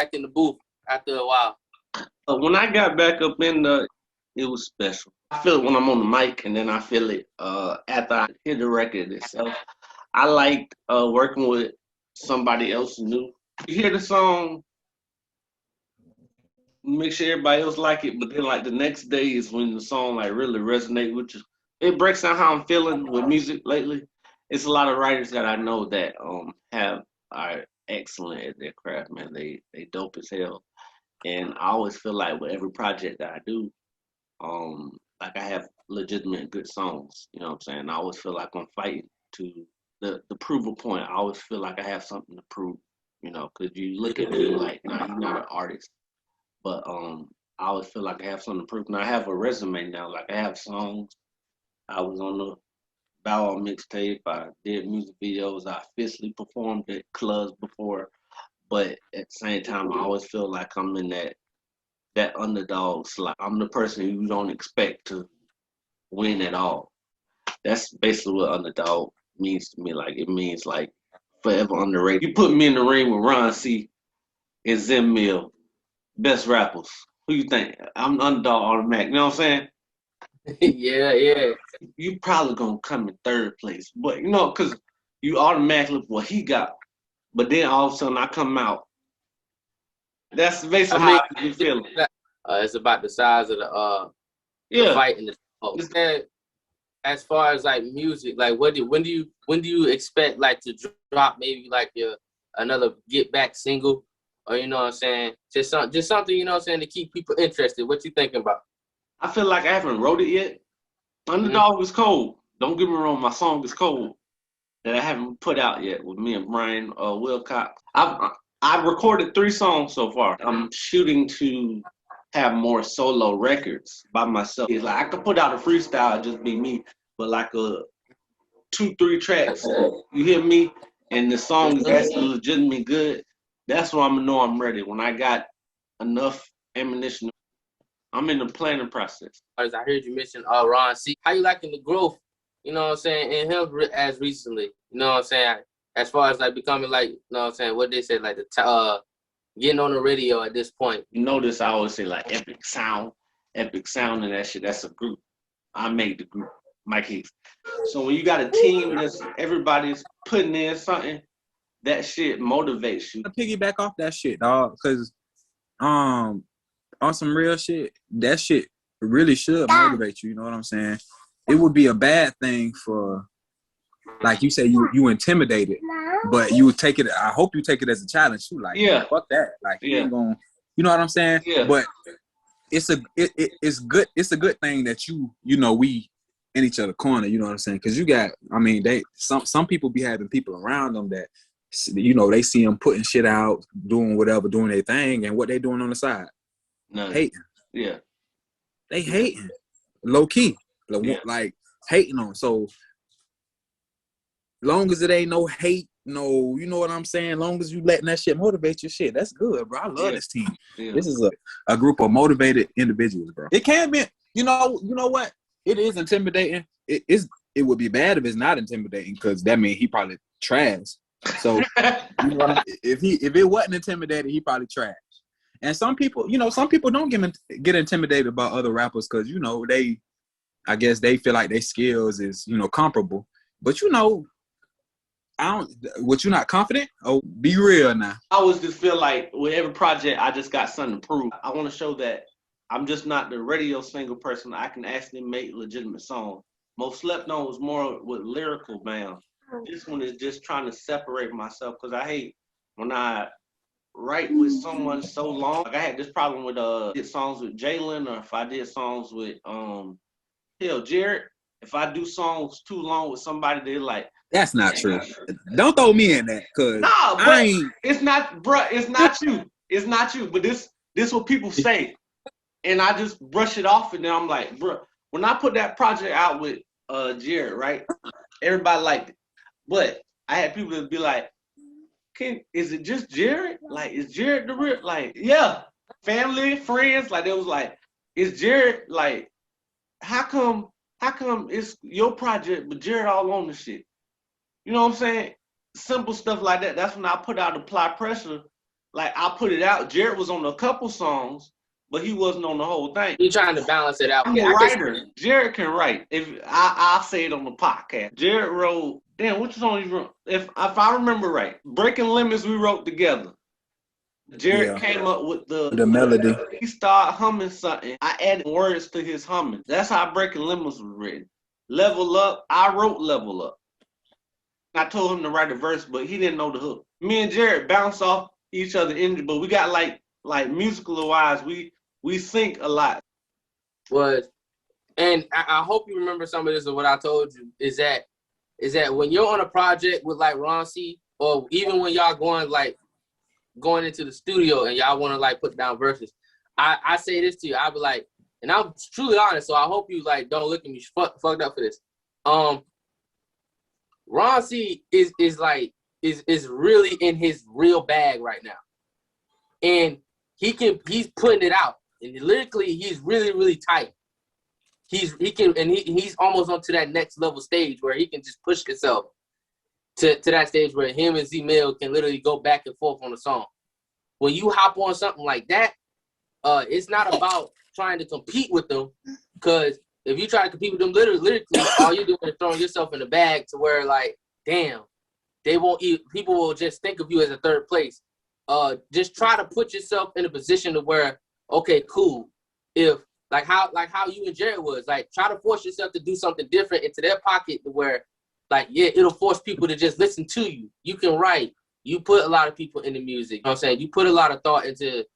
back in the booth after a while? When I got back up in it was special. I feel it when I'm on the mic, and then I feel it after I hear the record itself. I liked working with somebody else new. You hear the song, make sure everybody else like it, but then like the next day is when the song like really resonate with you. It breaks down how I'm feeling with music lately. It's a lot of writers that I know that are excellent at their craft, man. They dope as hell. And I always feel like with every project that I do, like I have legitimate good songs. You know what I'm saying? I always feel like I'm fighting to the prover point. I always feel like I have something to prove. You know, because you look at me like, nah, you're not an artist. But I always feel like I have something to prove. Now I have a resume now. Like I have songs. I was on the Bow Wow mixtape. I did music videos. I officially performed at clubs before. But at the same time, I always feel like I'm in that underdog slot. I'm the person you don't expect to win at all. That's basically what underdog means to me. Like it means like forever underrated. You put me in the ring with Ron C and Zim Mill, best rappers. Who you think? I'm the underdog automatic. You know what I'm saying? Yeah. You probably gonna come in third place, but you know, cause you automatically what he got. But then all of a sudden I come out. That's basically how I be feeling. It's about the size of the Yeah. fight and the smoke. As far as like music, like when do you expect like to drop maybe like another Get Back single, or you know what I'm saying, just something, you know what I'm saying, to keep people interested? What you thinking about? I feel like I haven't wrote it yet. Underdog is cold. Don't get me wrong, my song is cold that I haven't put out yet with me and Brian Wilcox. I've recorded 3 songs so far. I'm shooting to have more solo records by myself. It's like I could put out a freestyle, just be me, but like a 2-3 tracks, you hear me, and the song is actually legitimately good. That's when I'm gonna know I'm ready. When I got enough ammunition, I'm in the planning process. As I heard you mention Ron C. How you liking the growth, you know what I'm saying, in him as recently? You know what I'm saying? As far as like becoming like, you know what I'm saying, what they say, like the getting on the radio at this point. You notice I always say like Epic Sound and that shit. That's a group. I made the group, Micah. So when you got a team that's everybody's putting in something, that shit motivates you. To piggyback off that shit, dog, because on some real shit, that shit really should motivate you. You know what I'm saying? It would be a bad thing for, like you say, you intimidated, but you would take it. I hope you take it as a challenge too. Like, yeah, fuck that. Like, you ain't gonna, you know what I'm saying? Yeah. But it's good. It's a good thing that you know, we in each other corner. You know what I'm saying? Because you got, I mean, some people be having people around them that, you know, they see them putting shit out, doing whatever, doing their thing, and what they doing on the side, hating. Yeah, they hating, low key, like hating on. So long as it ain't no hate, no, you know what I'm saying? Long as you letting that shit motivate your shit, that's good, bro. I love this team. Yeah. This is a group of motivated individuals, bro. It can be, you know what? It is intimidating. It would be bad if it's not intimidating, because that means he probably trash. So you know, if it wasn't intimidating, he probably trash. And some people don't get intimidated about other rappers because, you know, I guess they feel like their skills is, you know, comparable. But, you know, what, you not confident? Oh, be real now. I always just feel like with every project, I just got something to prove. I want to show that I'm just not the radio single person. I can actually make legitimate songs. Most Slept On was more with lyrical bound. This one is just trying to separate myself, because I hate when I write with someone so long. Like I had this problem with did songs with Jalen, or if I did songs with Jared. If I do songs too long with somebody, they're like, that's not true. Don't throw me in that, cause it's not, bruh. It's not you. It's not you. But this what people say, and I just brush it off, and then I'm like, bruh. When I put that project out with Jared, right? Everybody liked it, but I had people that be like, is it just Jared? Like, is Jared the real? Like, yeah, family, friends. Like, it was like, is Jared, like, how come it's your project, but Jared all on the shit? You know what I'm saying? Simple stuff like that. That's when I put out Apply Pressure. like I put it out. Jared was on a couple songs, but he wasn't on the whole thing. You're trying to balance it out. I'm a writer. Jared can write. If I'll say it on the podcast. Jared wrote. Damn, which song he wrote? If I remember right, Breaking Limits we wrote together. Jared came up with the melody. He started humming something. I added words to his humming. That's how Breaking Limits was written. Level Up. I wrote Level Up. I told him to write a verse, but he didn't know the hook. Me and Jared bounce off each other energy, but we got like musical wise, we sync a lot. And I hope you remember some of this of what I told you is that when you're on a project with like Ron C, or even when y'all going into the studio and y'all want to like put down verses, I say this to you. I'll be like, and I'm truly honest, so I hope you like don't look at me fucked up for this. Ron C is really in his real bag right now, and he's putting it out, and lyrically he's really really tight. He's almost onto that next level stage where he can just push himself to that stage where him and Z-Mill can literally go back and forth on the song. When you hop on something like that, it's not about trying to compete with them, because if you try to compete with them lyrically, all you're doing is throwing yourself in the bag to where like, damn, people will just think of you as a third place. Just try to put yourself in a position to where, okay, cool. If like how you and Jared was, like try to force yourself to do something different into their pocket to where, like, yeah, it'll force people to just listen to you. You can write. You put a lot of people into music. You know what I'm saying? You put a lot of thought into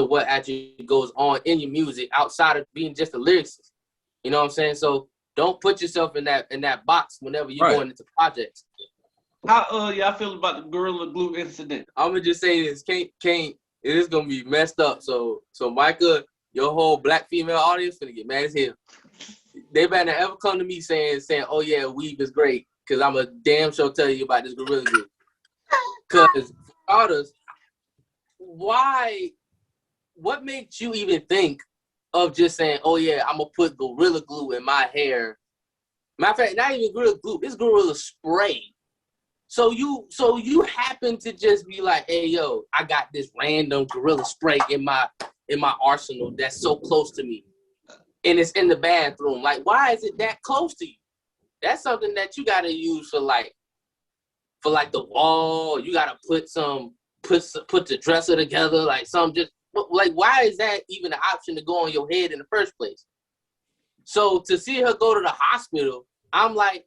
what actually goes on in your music outside of being just a lyricist. You know what I'm saying? So don't put yourself in that box whenever you're going into projects. How y'all feel about the Gorilla Glue incident? I'm gonna just say this, it is gonna be messed up. So Micah, your whole black female audience gonna get mad as hell. They better ever come to me saying, oh yeah, weave is great, because I'm a damn sure tell you about this Gorilla Glue. Because artists, what makes you even think of just saying, oh yeah, I'm gonna put Gorilla Glue in my hair? Matter of fact, not even Gorilla Glue, it's Gorilla Spray. So you happen to just be like, hey yo, I got this random Gorilla Spray in my arsenal that's so close to me, and it's in the bathroom. Like, why is it that close to you? That's something that you gotta use for the wall. You gotta put the dresser together, like some just like, why is that even an option to go on your head in the first place? So to see her go to the hospital, I'm like,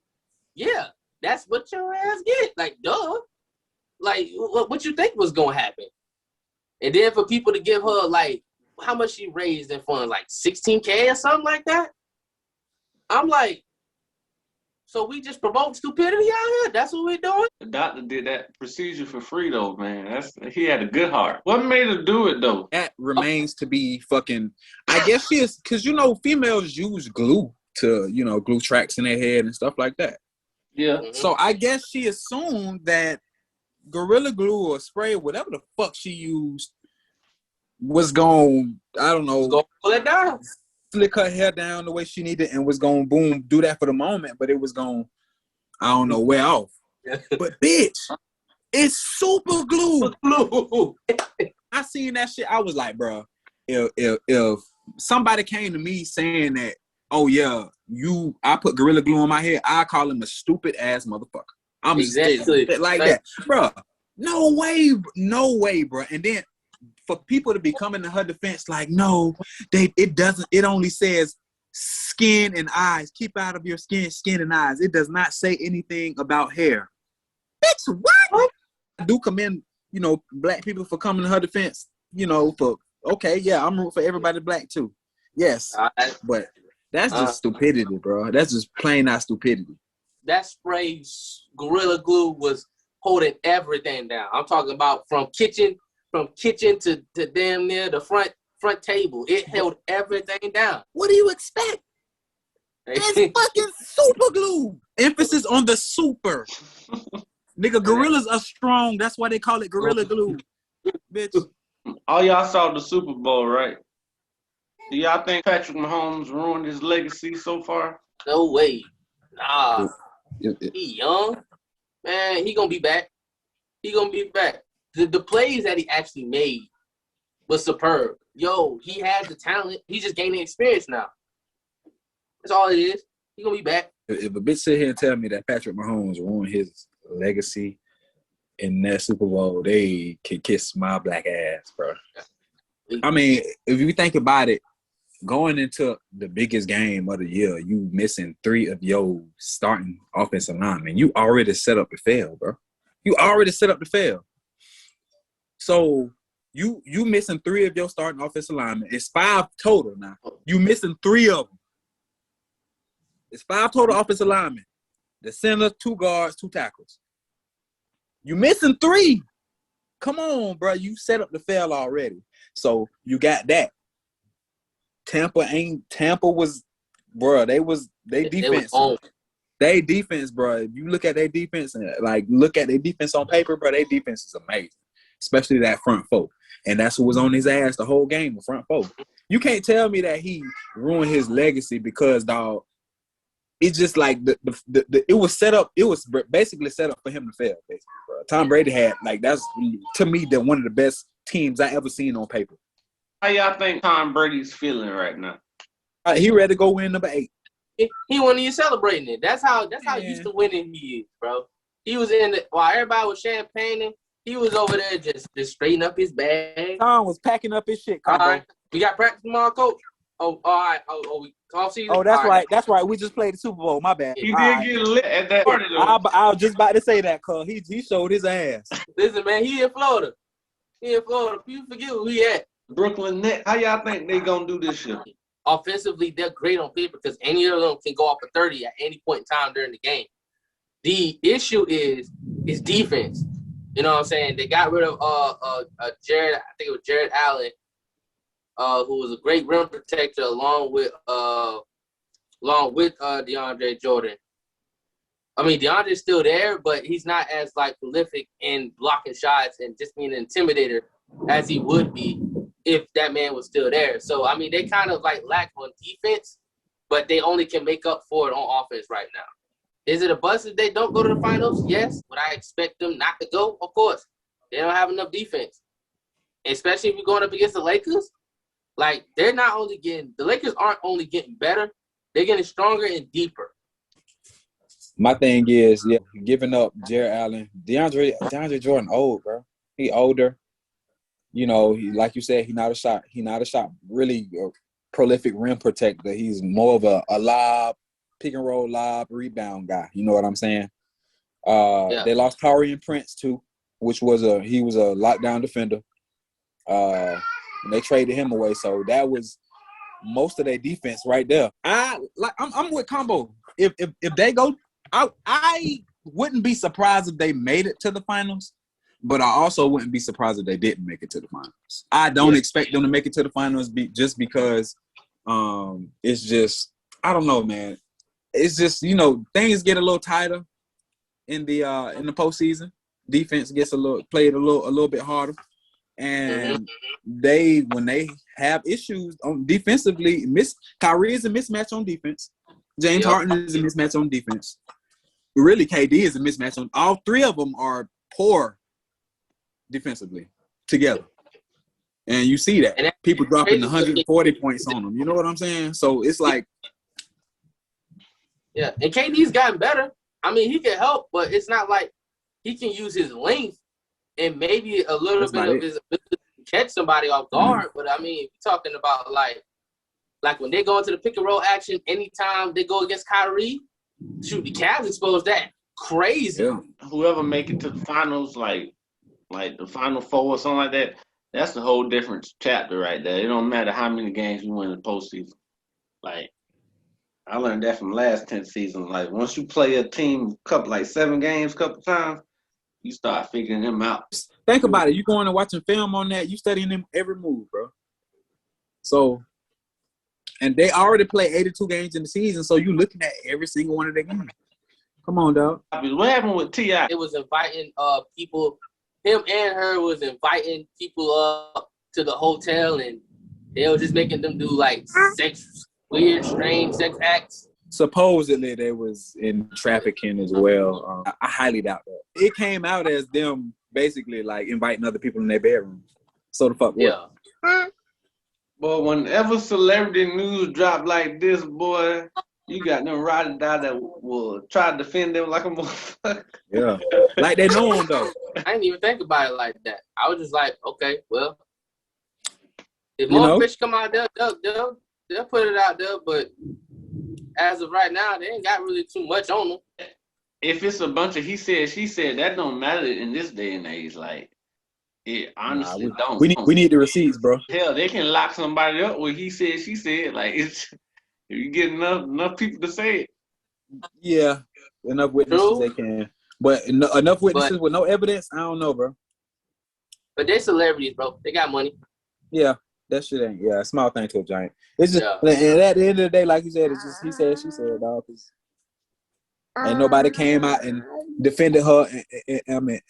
yeah, that's what your ass get. Like, duh. Like, what you think was gonna happen? And then for people to give her, like, how much she raised in funds, like $16K or something like that? I'm like, so we just promote stupidity out here? That's what we're doing? The doctor did that procedure for free, though, man. He had a good heart. What made her do it, though? That remains to be fucking... I guess she is... Because, females use glue to, glue tracks in their head and stuff like that. Yeah. So I guess she assumed that Gorilla Glue or spray, whatever the fuck she used, was going, I don't know, go pull it down, flick her hair down the way she needed, and was going boom, do that for the moment, but it was going, I don't know, wear off. But bitch, it's super glue. I seen that shit. I was like, bro, if somebody came to me saying that, oh yeah, I put Gorilla Glue on my head, I call him a stupid ass motherfucker. I'm exactly like that, bro. No way, bro. And then for people to be coming to her defense, like, no, it only says skin and eyes. Keep out of your skin and eyes. It does not say anything about hair. Bitch, what? I do commend, black people for coming to her defense, okay, yeah, I'm rooting for everybody black too. Yes, but that's just stupidity, bro. That's just plain out stupidity. That spray Gorilla Glue was holding everything down. I'm talking about from kitchen to damn near the front table. It held everything down. What do you expect? It's fucking super glue. Emphasis on the super. Nigga, gorillas are strong. That's why they call it Gorilla Glue. Bitch. All y'all saw the Super Bowl, right? Do y'all think Patrick Mahomes ruined his legacy so far? No way. Nah. He young. Man, he gonna be back. the plays that he actually made was superb. Yo, he had the talent. He's just gaining experience now. That's all it is. He's going to be back. If a bitch sit here and tell me that Patrick Mahomes ruined his legacy in that Super Bowl, they can kiss my black ass, bro. I mean, if you think about it, going into the biggest game of the year, you missing 3 of your starting offensive linemen. You already set up to fail, bro. You already set up to fail. So you missing 3 of your starting offensive linemen. It's 5 total now. You missing 3 of them. It's 5 total offensive linemen. The center, 2 guards, 2 tackles. You missing 3. Come on, bro. You set up to fail already. So you got that. Tampa was, bro. They defense. They defense, bro. If you look at their defense and look at their defense on paper, bro, their defense is amazing, especially that front 4. And that's who was on his ass the whole game, the front 4. You can't tell me that he ruined his legacy because, dog, it's just like it was set up. It was basically set up for him to fail, basically, bro. Tom Brady had that's to me one of the best teams I ever seen on paper. How y'all think Tom Brady's feeling right now? He ready to go win number 8. He wasn't even celebrating it. That's how used to winning he is, bro. He was while everybody was champagning, he was over there just straightening up his bag. Tom was packing up his shit. All right, we got practice tomorrow, coach. Oh, all right. We off season. Oh, that's right. That's right. We just played the Super Bowl. My bad. He did get lit at that party, though. I was just about to say that, cuz he showed his ass. Listen, man, he in Florida. People forget where we at. Brooklyn Nets. How y'all think they gonna do this year? Offensively, they're great on paper because any of them can go off a 30 at any point in time during the game. The issue is defense. You know what I'm saying? They got rid of Jared. I think it was Jared Allen, who was a great rim protector, along with DeAndre Jordan. I mean, DeAndre's still there, but he's not as prolific in blocking shots and just being an intimidator as he would be if that man was still there. So I mean, they kind of lack on defense, but they only can make up for it on offense right now. Is it a bust if they don't go to the finals? Yes. Would I expect them not to go? Of course. They don't have enough defense, especially if you're going up against the Lakers. They're not only the Lakers aren't only getting better, they're getting stronger and deeper. My thing is, giving up Jared Allen, DeAndre Jordan old, bro. He older. You know, he, like you said, he not a shot really prolific rim protector. He's more of a lob, pick and roll lob, rebound guy. You know what I'm saying? They lost Taurean Prince too, which he was a lockdown defender. And they traded him away, so that was most of their defense right there. I'm with Combo. If they go, I wouldn't be surprised if they made it to the finals, but I also wouldn't be surprised if they didn't make it to the finals. I don't expect them to make it to the finals just because it's just, I don't know, man. It's just, things get a little tighter in the postseason. Defense gets played a little bit harder. And when they have issues on defensively, Kyrie is a mismatch on defense. James Harden is a mismatch on defense. Really, KD is a mismatch on. All 3 of them are poor defensively together, and you see that people dropping 140 points on them. You know what I'm saying? So it's and KD's gotten better. I mean, he can help, but it's not like he can use his length and maybe a little bit of his ability to catch somebody off guard. But I mean, we're talking about when they go into the pick and roll action, anytime they go against Kyrie, shoot, the Cavs exposed that crazy. Yeah. Whoever make it to the finals, like the Final Four or something like that, that's a whole different chapter right there. It don't matter how many games you win in the postseason. I learned that from last 10 seasons. Once you play a team 7 games, couple times, you start figuring them out. Think about it. You going and watching film on that, you studying them every move, bro. So, and they already play 82 games in the season, so you looking at every single one of their games. Come on, dog. What happened with T.I.? It was inviting people. Him and her was inviting people up to the hotel, and they were just making them do weird, strange sex acts. Supposedly they was in trafficking as well. I highly doubt that. It came out as them basically like inviting other people in their bedrooms. So the fuck what? Yeah. Boy, whenever celebrity news drop like this, boy, you got them ride or die that will try to defend them like a motherfucker. Yeah. Like they know them though. I didn't even think about it like that. I was just like, okay, well, if You more know? fish come out, they'll put it out there. But as of right now, they ain't got really too much on them. If it's a bunch of he said, she said, that don't matter in this day and age. Like, it honestly don't. We need the receipts, bro. Hell, they can lock somebody up with he said, she said. Like, it's if you get enough people to say it. Yeah, enough witnesses True. they can. But enough witnesses with no evidence, I don't know, bro. But they celebrities, bro. They got money. Yeah, that shit ain't. Yeah, a small thing to a giant. It's just, and at the end of the day, like you said, it's just he said, she said, dog. And nobody came out and defended her and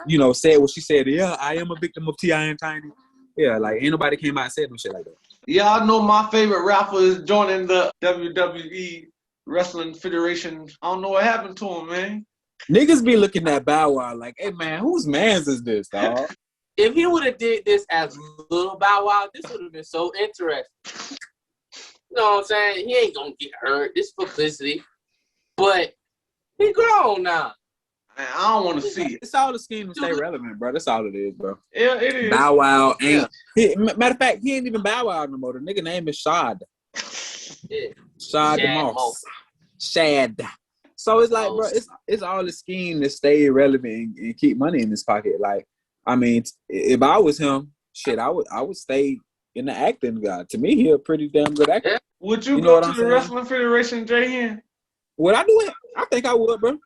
you know, said what she said. Yeah, I am a victim of T.I. and Tiny. Yeah, like ain't nobody came out and said no shit like that. Y'all know my favorite rapper is joining the WWE Wrestling Federation. I don't know what happened to him, man. Niggas be looking at Bow Wow like, hey man, whose mans is this, dog? If he would have did this as Lil Bow Wow, this would have been so interesting. You know what I'm saying? He ain't gonna get hurt. This publicity. But he grown now. Man, I don't want to see it. It's all the scheme to stay relevant, bro. That's all it is, bro. Yeah, it is. Bow Wow ain't. Matter of fact, he ain't even Bow Wow no more. The nigga name is Shad. Yeah. Shad Moss. Shad. So it's like, bro, it's all the scheme to stay relevant and keep money in his pocket. Like, I mean, if I was him, shit, I would stay in the acting guy. To me, he a pretty damn good actor. Yeah. Would you go to the Wrestling Federation, Jay? Would I do it? I think I would, bro.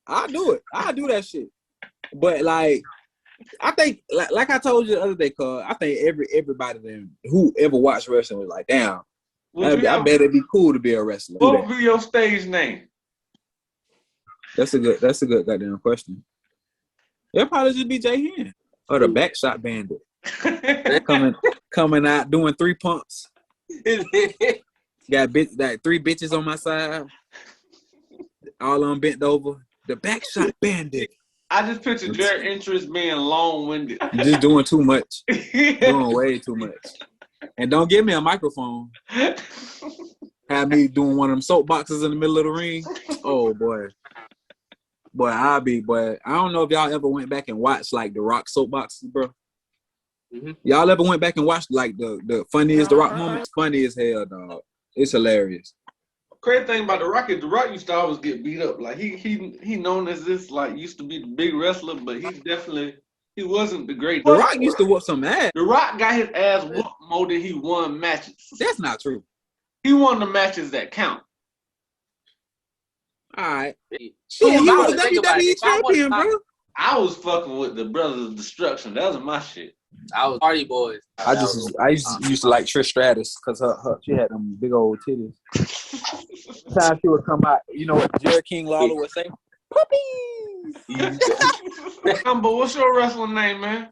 I'll do it. I'll do that shit. But like, I think, like I told you the other day, cuz I think everybody then who ever watched wrestling was like, damn, I bet it'd be cool to be a wrestler. What would be your stage name? That's a good goddamn question. It'll probably just be Jay Hen or the Backshot Bandit. coming out doing 3 pumps. Got like 3 bitches on my side. All on bent over. The Backshot Bandit. I just picture their interest being long-winded. You're just doing too much. Doing way too much. And don't give me a microphone. Have me doing one of them soapboxes in the middle of the ring. Oh, boy. Boy, I don't know if y'all ever went back and watched, like, The Rock soapboxes, bro. Mm-hmm. Y'all ever went back and watched, like, the funniest The Rock moments? Funny as hell, dog. It's hilarious. Crazy thing about The Rock is The Rock used to always get beat up. Like he known as this, like, used to be the big wrestler, but he wasn't the great. The Rock used to whoop some ass. The Rock got his ass whooped more than he won matches. That's not true. He won the matches that count. All right. So he was WWE champion, bro. I was fucking with the Brothers of Destruction. That was my shit. I was Party Boys. I used to like Trish Stratus because she had them big old titties. Time she would come out, you know what Jerry King Lawler would say? Puppies. Combo, what's your wrestling name, man?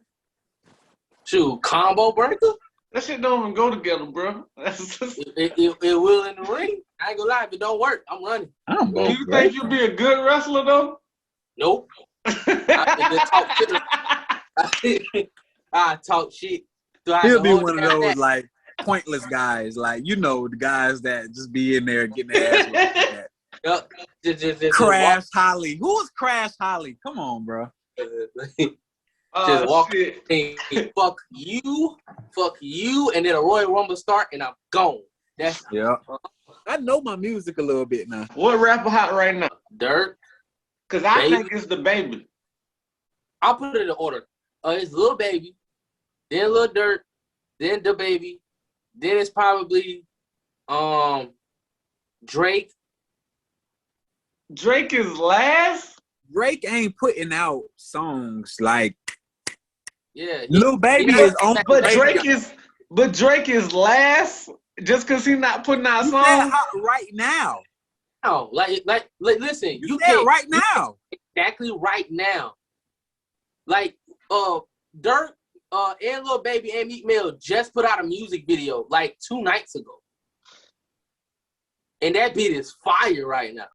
Shoot, Combo Breaker? That shit don't even go together, bro. It will in the ring. I ain't gonna lie, if it don't work, I'm running. Do you think you'll be a good wrestler, though? Nope. I talk shit. He'll be one of those like pointless guys, like the guys that just be in there getting their ass whooped. Yep. Crash Holly. Who was Crash Holly? Come on, bro. Just walk in, fuck you, and then a Royal Rumble start, and I'm gone. That's I know my music a little bit now. What rapper hot right now? Dirt. Cause I think it's the Baby. I'll put it in order. It's Lil Baby, then Lil Dirt, then the Baby, then it's probably Drake. Drake is last. Drake ain't putting out songs like. Yeah, Lil Baby is on, but Drake is last just because he's not putting out songs right now. No, like listen, you can't right now. Exactly right now. Like Dirt, and Lil Baby and Meek Mill just put out a music video like 2 nights ago, and that beat is fire right now.